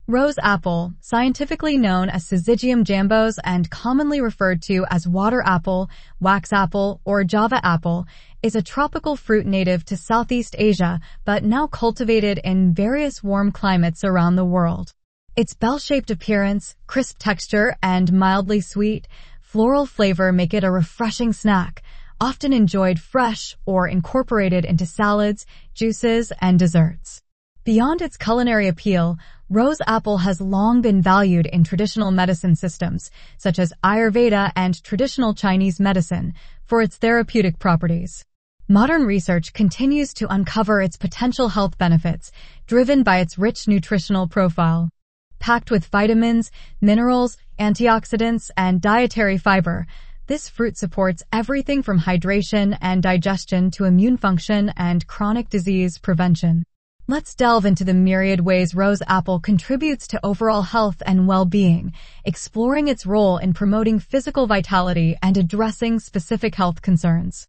Rose apple, scientifically known as Syzygium jambos and commonly referred to as water apple, wax apple, or Java apple, is a tropical fruit native to Southeast Asia but now cultivated in various warm climates around the world. Its bell-shaped appearance, crisp texture, and mildly sweet, floral flavor make it a refreshing snack, often enjoyed fresh or incorporated into salads, juices, and desserts. Beyond its culinary appeal, rose apple has long been valued in traditional medicine systems, such as Ayurveda and traditional Chinese medicine, for its therapeutic properties. Modern research continues to uncover its potential health benefits, driven by its rich nutritional profile. Packed with vitamins, minerals, antioxidants, and dietary fiber, this fruit supports everything from hydration and digestion to immune function and chronic disease prevention. Let's delve into the myriad ways rose apple contributes to overall health and well-being, exploring its role in promoting physical vitality and addressing specific health concerns.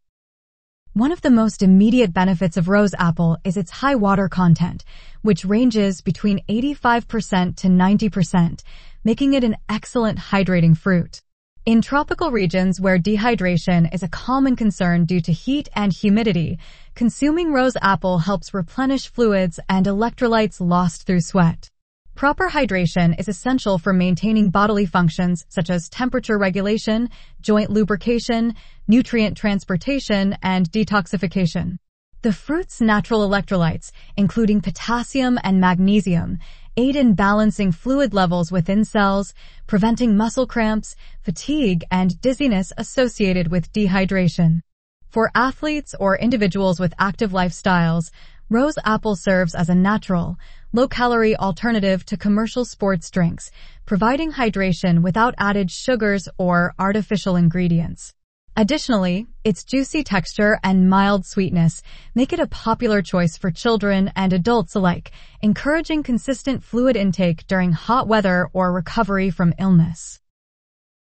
One of the most immediate benefits of rose apple is its high water content, which ranges between 85% to 90%, making it an excellent hydrating fruit. In tropical regions where dehydration is a common concern due to heat and humidity, consuming rose apple helps replenish fluids and electrolytes lost through sweat. Proper hydration is essential for maintaining bodily functions such as temperature regulation, joint lubrication, nutrient transportation, and detoxification. The fruit's natural electrolytes, including potassium and magnesium, aid in balancing fluid levels within cells, preventing muscle cramps, fatigue, and dizziness associated with dehydration. For athletes or individuals with active lifestyles, rose apple serves as a natural, low-calorie alternative to commercial sports drinks, providing hydration without added sugars or artificial ingredients. Additionally, its juicy texture and mild sweetness make it a popular choice for children and adults alike, encouraging consistent fluid intake during hot weather or recovery from illness.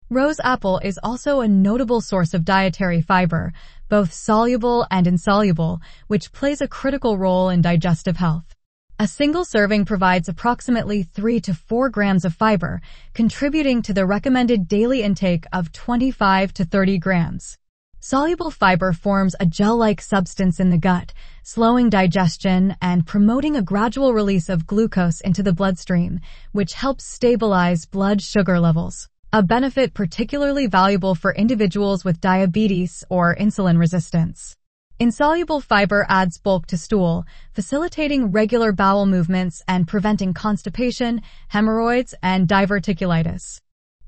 Rose apple is also a notable source of dietary fiber, both soluble and insoluble, which plays a critical role in digestive health. A single serving provides approximately 3 to 4 grams of fiber, contributing to the recommended daily intake of 25 to 30 grams. Soluble fiber forms a gel-like substance in the gut, slowing digestion and promoting a gradual release of glucose into the bloodstream, which helps stabilize blood sugar levels, a benefit particularly valuable for individuals with diabetes or insulin resistance. Insoluble fiber adds bulk to stool, facilitating regular bowel movements and preventing constipation, hemorrhoids, and diverticulitis.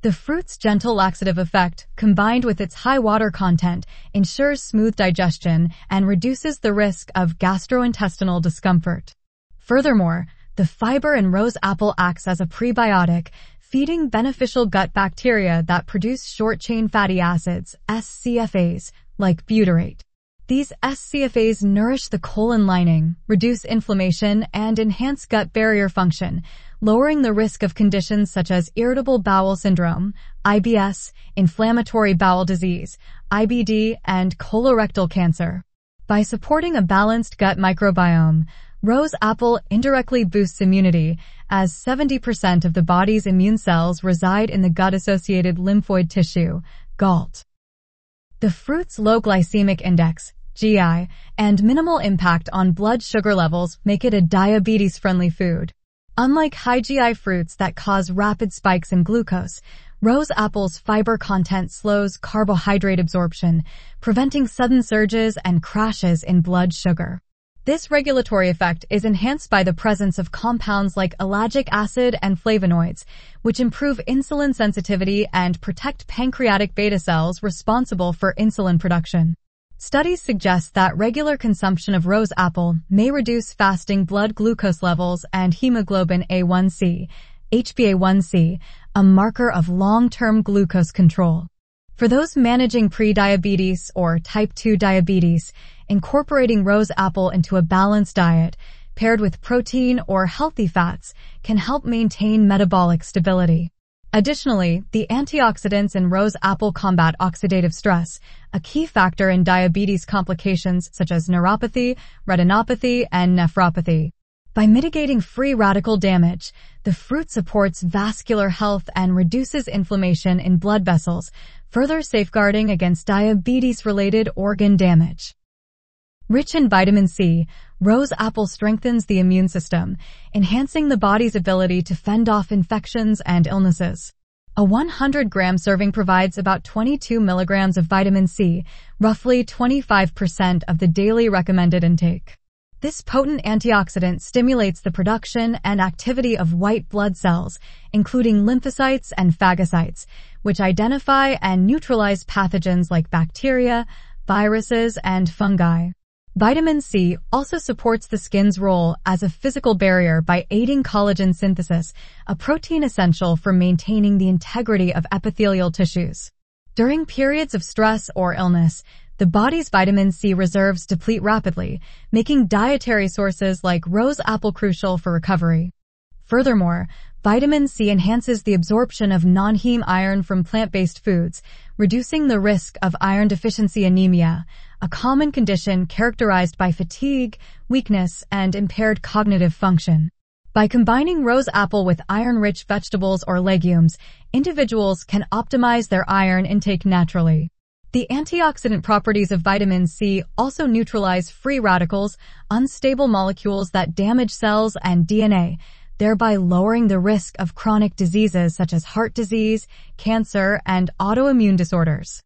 The fruit's gentle laxative effect, combined with its high water content, ensures smooth digestion and reduces the risk of gastrointestinal discomfort. Furthermore, the fiber in rose apple acts as a prebiotic, feeding beneficial gut bacteria that produce short-chain fatty acids, SCFAs, like butyrate. These SCFAs nourish the colon lining, reduce inflammation, and enhance gut barrier function, lowering the risk of conditions such as irritable bowel syndrome, IBS, inflammatory bowel disease, IBD, and colorectal cancer. By supporting a balanced gut microbiome, rose apple indirectly boosts immunity, as 70% of the body's immune cells reside in the gut-associated lymphoid tissue, GALT. The fruit's low glycemic index, GI, and minimal impact on blood sugar levels make it a diabetes-friendly food. Unlike high GI fruits that cause rapid spikes in glucose, rose apple's fiber content slows carbohydrate absorption, preventing sudden surges and crashes in blood sugar. This regulatory effect is enhanced by the presence of compounds like ellagic acid and flavonoids, which improve insulin sensitivity and protect pancreatic beta cells responsible for insulin production. Studies suggest that regular consumption of rose apple may reduce fasting blood glucose levels and hemoglobin A1C, HbA1c, a marker of long-term glucose control. For those managing pre-diabetes or type 2 diabetes, incorporating rose apple into a balanced diet, paired with protein or healthy fats, can help maintain metabolic stability. Additionally, the antioxidants in rose apple combat oxidative stress, a key factor in diabetes complications such as neuropathy, retinopathy, and nephropathy. By mitigating free radical damage, the fruit supports vascular health and reduces inflammation in blood vessels, further safeguarding against diabetes-related organ damage. Rich in vitamin C, rose apple strengthens the immune system, enhancing the body's ability to fend off infections and illnesses. A 100-gram serving provides about 22 milligrams of vitamin C, roughly 25% of the daily recommended intake. This potent antioxidant stimulates the production and activity of white blood cells, including lymphocytes and phagocytes, which identify and neutralize pathogens like bacteria, viruses, and fungi. Vitamin C also supports the skin's role as a physical barrier by aiding collagen synthesis, a protein essential for maintaining the integrity of epithelial tissues. During periods of stress or illness, the body's vitamin C reserves deplete rapidly, making dietary sources like rose apple crucial for recovery. Furthermore, vitamin C enhances the absorption of non-heme iron from plant-based foods, reducing the risk of iron deficiency anemia, a common condition characterized by fatigue, weakness, and impaired cognitive function. By combining rose apple with iron-rich vegetables or legumes, individuals can optimize their iron intake naturally. The antioxidant properties of vitamin C also neutralize free radicals, unstable molecules that damage cells and DNA, thereby lowering the risk of chronic diseases such as heart disease, cancer, and autoimmune disorders.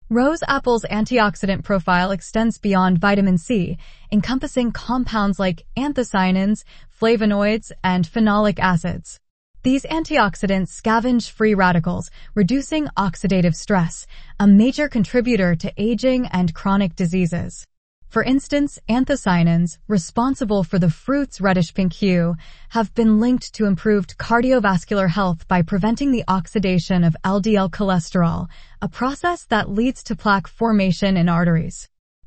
Rose apple's antioxidant profile extends beyond vitamin C, encompassing compounds like anthocyanins, flavonoids, and phenolic acids. These antioxidants scavenge free radicals, reducing oxidative stress, a major contributor to aging and chronic diseases. For instance, anthocyanins, responsible for the fruit's reddish-pink hue, have been linked to improved cardiovascular health by preventing the oxidation of LDL cholesterol, a process that leads to plaque formation in arteries.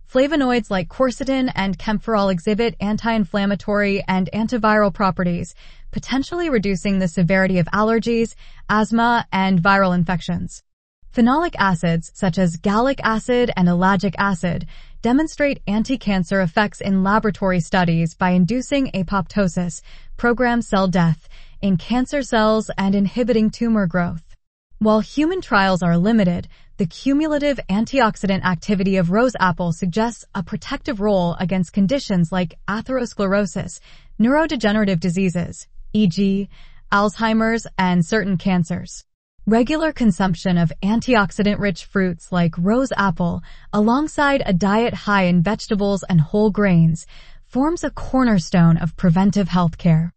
Flavonoids like quercetin and camphorol exhibit anti-inflammatory and antiviral properties, potentially reducing the severity of allergies, asthma, and viral infections. Phenolic acids, such as gallic acid and ellagic acid, demonstrate anti-cancer effects in laboratory studies by inducing apoptosis, programmed cell death, in cancer cells and inhibiting tumor growth. While human trials are limited, the cumulative antioxidant activity of rose apple suggests a protective role against conditions like atherosclerosis, neurodegenerative diseases, e.g., Alzheimer's, and certain cancers. Regular consumption of antioxidant-rich fruits like rose apple, alongside a diet high in vegetables and whole grains, forms a cornerstone of preventive health care.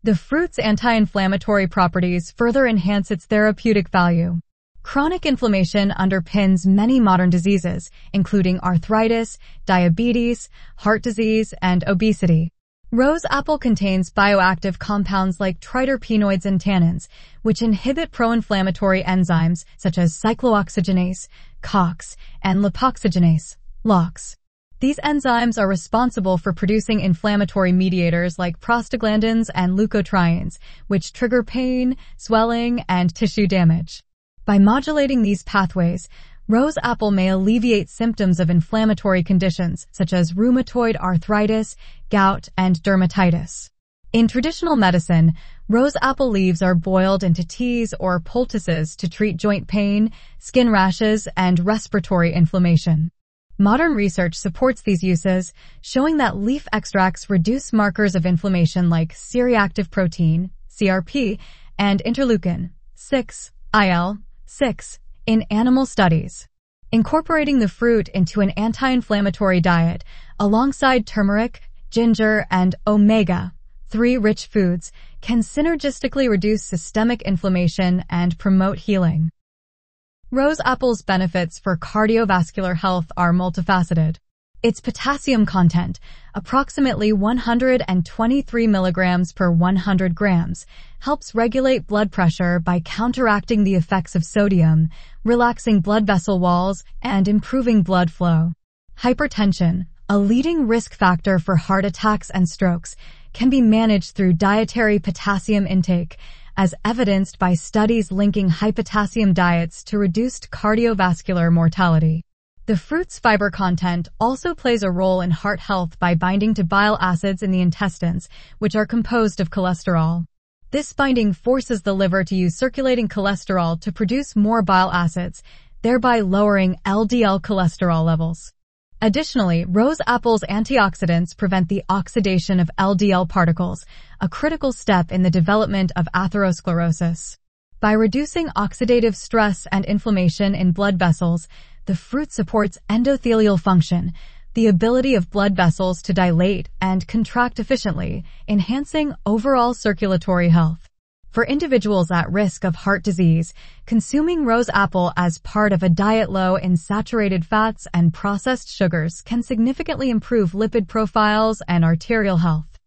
The fruit's anti-inflammatory properties further enhance its therapeutic value. Chronic inflammation underpins many modern diseases, including arthritis, diabetes, heart disease, and obesity. Rose apple contains bioactive compounds like triterpenoids and tannins, which inhibit pro-inflammatory enzymes such as cyclooxygenase, COX, and lipoxygenase, LOX. These enzymes are responsible for producing inflammatory mediators like prostaglandins and leukotrienes, which trigger pain, swelling, and tissue damage. By modulating these pathways, rose apple may alleviate symptoms of inflammatory conditions such as rheumatoid arthritis, gout, and dermatitis. In traditional medicine, rose apple leaves are boiled into teas or poultices to treat joint pain, skin rashes, and respiratory inflammation. Modern research supports these uses, showing that leaf extracts reduce markers of inflammation like C-reactive protein, CRP, and interleukin-6, IL-6, in animal studies. Incorporating the fruit into an anti-inflammatory diet, alongside turmeric, ginger, and omega-3 rich foods, can synergistically reduce systemic inflammation and promote healing. Rose apple's benefits for cardiovascular health are multifaceted. Its potassium content, approximately 123 milligrams per 100 grams, helps regulate blood pressure by counteracting the effects of sodium, relaxing blood vessel walls, and improving blood flow. Hypertension, a leading risk factor for heart attacks and strokes, can be managed through dietary potassium intake, as evidenced by studies linking high potassium diets to reduced cardiovascular mortality. The fruit's fiber content also plays a role in heart health by binding to bile acids in the intestines, which are composed of cholesterol. This binding forces the liver to use circulating cholesterol to produce more bile acids, thereby lowering LDL cholesterol levels. Additionally, rose apple's antioxidants prevent the oxidation of LDL particles, a critical step in the development of atherosclerosis. By reducing oxidative stress and inflammation in blood vessels, the fruit supports endothelial function, the ability of blood vessels to dilate and contract efficiently, enhancing overall circulatory health. For individuals at risk of heart disease, consuming rose apple as part of a diet low in saturated fats and processed sugars can significantly improve lipid profiles and arterial health.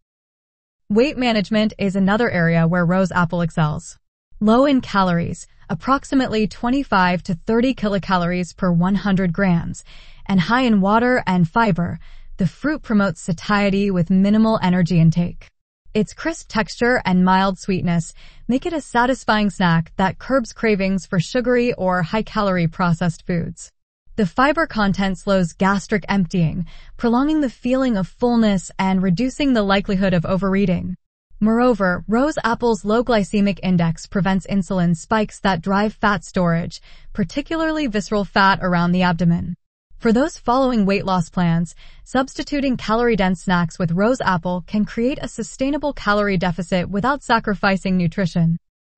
Weight management is another area where rose apple excels. Low in calories, approximately 25 to 30 kilocalories per 100 grams, and high in water and fiber, the fruit promotes satiety with minimal energy intake. Its crisp texture and mild sweetness make it a satisfying snack that curbs cravings for sugary or high-calorie processed foods. The fiber content slows gastric emptying, prolonging the feeling of fullness and reducing the likelihood of overeating. Moreover, rose apple's low glycemic index prevents insulin spikes that drive fat storage, particularly visceral fat around the abdomen. For those following weight loss plans, substituting calorie-dense snacks with rose apple can create a sustainable calorie deficit without sacrificing nutrition.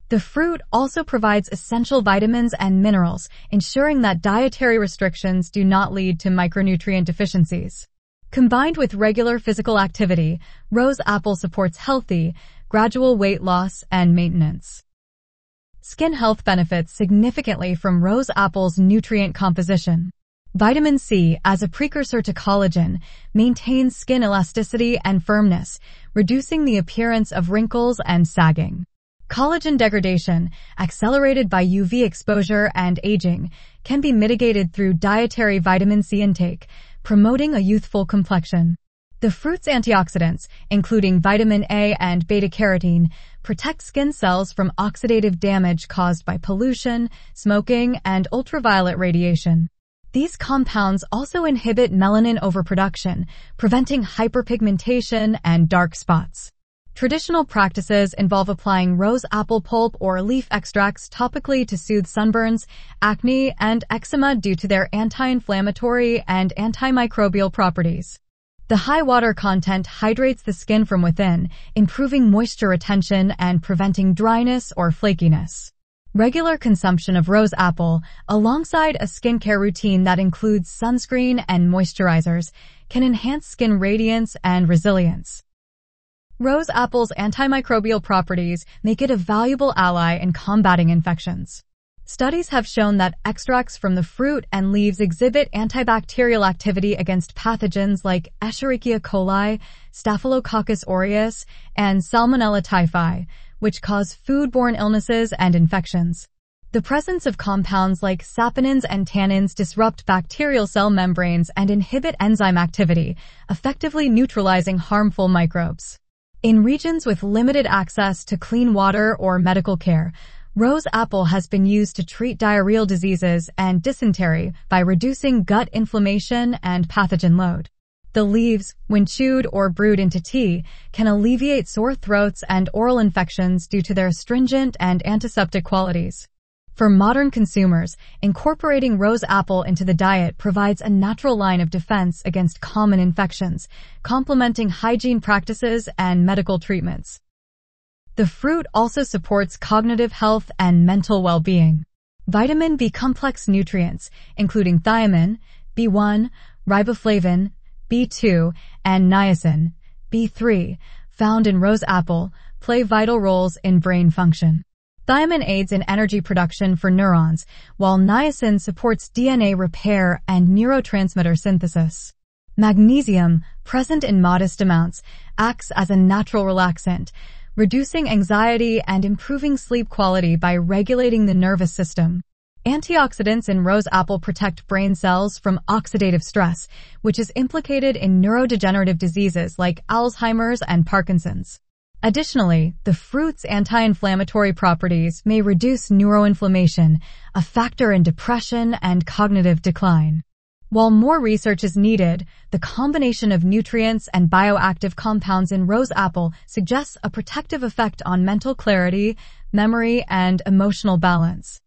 The fruit also provides essential vitamins and minerals, ensuring that dietary restrictions do not lead to micronutrient deficiencies. Combined with regular physical activity, rose apple supports healthy, gradual weight loss and maintenance. Skin health benefits significantly from rose apple's nutrient composition. Vitamin C, as a precursor to collagen, maintains skin elasticity and firmness, reducing the appearance of wrinkles and sagging. Collagen degradation, accelerated by UV exposure and aging, can be mitigated through dietary vitamin C intake, promoting a youthful complexion. The fruit's antioxidants, including vitamin A and beta-carotene, protect skin cells from oxidative damage caused by pollution, smoking, and ultraviolet radiation. These compounds also inhibit melanin overproduction, preventing hyperpigmentation and dark spots. Traditional practices involve applying rose apple pulp or leaf extracts topically to soothe sunburns, acne, and eczema due to their anti-inflammatory and antimicrobial properties. The high water content hydrates the skin from within, improving moisture retention and preventing dryness or flakiness. Regular consumption of rose apple, alongside a skincare routine that includes sunscreen and moisturizers, can enhance skin radiance and resilience. Rose apple's antimicrobial properties make it a valuable ally in combating infections. Studies have shown that extracts from the fruit and leaves exhibit antibacterial activity against pathogens like Escherichia coli, Staphylococcus aureus, and Salmonella typhi, which cause foodborne illnesses and infections. The presence of compounds like saponins and tannins disrupt bacterial cell membranes and inhibit enzyme activity, effectively neutralizing harmful microbes. In regions with limited access to clean water or medical care, rose apple has been used to treat diarrheal diseases and dysentery by reducing gut inflammation and pathogen load. The leaves, when chewed or brewed into tea, can alleviate sore throats and oral infections due to their astringent and antiseptic qualities. For modern consumers, incorporating rose apple into the diet provides a natural line of defense against common infections, complementing hygiene practices and medical treatments. The fruit also supports cognitive health and mental well-being. Vitamin B complex nutrients, including thiamine, B1, riboflavin, B2, and niacin, B3, found in rose apple, play vital roles in brain function. Thiamine aids in energy production for neurons, while niacin supports DNA repair and neurotransmitter synthesis. Magnesium, present in modest amounts, acts as a natural relaxant, reducing anxiety and improving sleep quality by regulating the nervous system. Antioxidants in rose apple protect brain cells from oxidative stress, which is implicated in neurodegenerative diseases like Alzheimer's and Parkinson's. Additionally, the fruit's anti-inflammatory properties may reduce neuroinflammation, a factor in depression and cognitive decline. While more research is needed, the combination of nutrients and bioactive compounds in rose apple suggests a protective effect on mental clarity, memory, and emotional balance.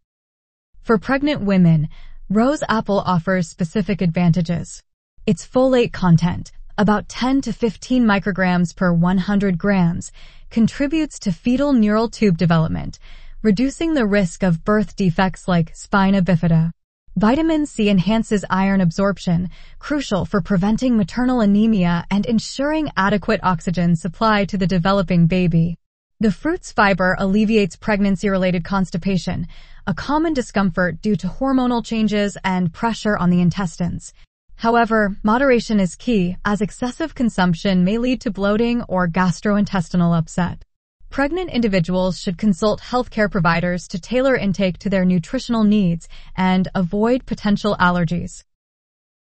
For pregnant women, rose apple offers specific advantages. Its folate content, about 10 to 15 micrograms per 100 grams, contributes to fetal neural tube development, reducing the risk of birth defects like spina bifida. Vitamin C enhances iron absorption, crucial for preventing maternal anemia and ensuring adequate oxygen supply to the developing baby. The fruit's fiber alleviates pregnancy-related constipation, a common discomfort due to hormonal changes and pressure on the intestines. However, moderation is key, as excessive consumption may lead to bloating or gastrointestinal upset. Pregnant individuals should consult healthcare providers to tailor intake to their nutritional needs and avoid potential allergies.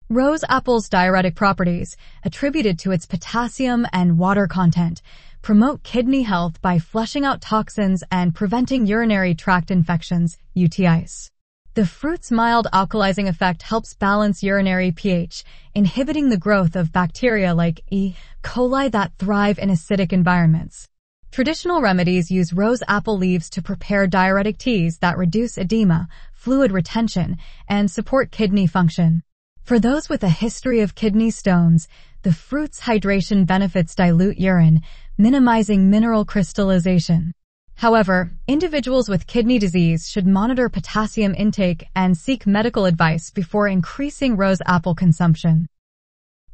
Rose apple's diuretic properties, attributed to its potassium and water content, promote kidney health by flushing out toxins and preventing urinary tract infections, UTIs. The fruit's mild alkalizing effect helps balance urinary pH, inhibiting the growth of bacteria like E. coli that thrive in acidic environments. Traditional remedies use rose apple leaves to prepare diuretic teas that reduce edema, fluid retention, and support kidney function. For those with a history of kidney stones, the fruit's hydration benefits dilute urine, minimizing mineral crystallization. However, individuals with kidney disease should monitor potassium intake and seek medical advice before increasing rose apple consumption.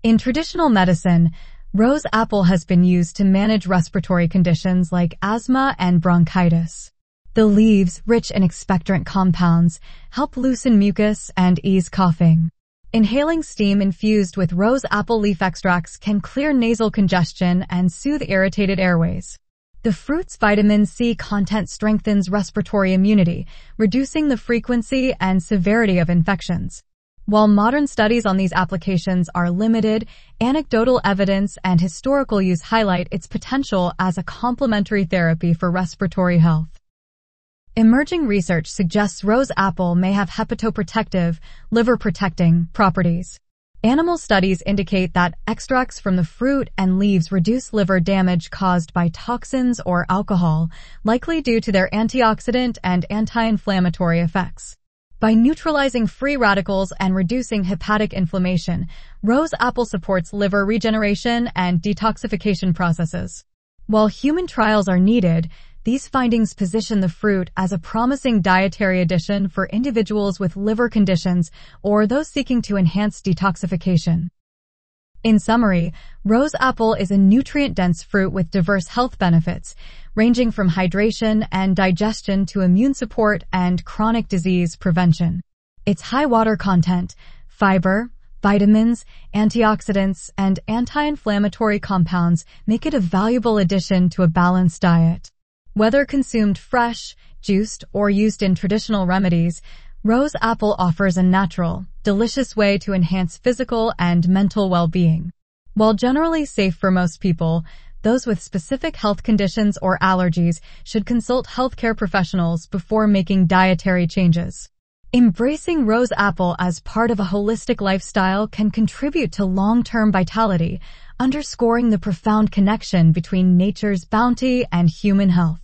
In traditional medicine, rose apple has been used to manage respiratory conditions like asthma and bronchitis. The leaves, rich in expectorant compounds, help loosen mucus and ease coughing. Inhaling steam infused with rose apple leaf extracts can clear nasal congestion and soothe irritated airways. The fruit's vitamin C content strengthens respiratory immunity, reducing the frequency and severity of infections. While modern studies on these applications are limited, anecdotal evidence and historical use highlight its potential as a complementary therapy for respiratory health. Emerging research suggests rose apple may have hepatoprotective, liver-protecting properties. Animal studies indicate that extracts from the fruit and leaves reduce liver damage caused by toxins or alcohol, likely due to their antioxidant and anti-inflammatory effects. By neutralizing free radicals and reducing hepatic inflammation, rose apple supports liver regeneration and detoxification processes. While human trials are needed, these findings position the fruit as a promising dietary addition for individuals with liver conditions or those seeking to enhance detoxification. In summary, rose apple is a nutrient-dense fruit with diverse health benefits, ranging from hydration and digestion to immune support and chronic disease prevention. Its high water content, fiber, vitamins, antioxidants, and anti-inflammatory compounds make it a valuable addition to a balanced diet. Whether consumed fresh, juiced, or used in traditional remedies, rose apple offers a natural, delicious way to enhance physical and mental well-being. While generally safe for most people, those with specific health conditions or allergies should consult healthcare professionals before making dietary changes. Embracing rose apple as part of a holistic lifestyle can contribute to long-term vitality, underscoring the profound connection between nature's bounty and human health.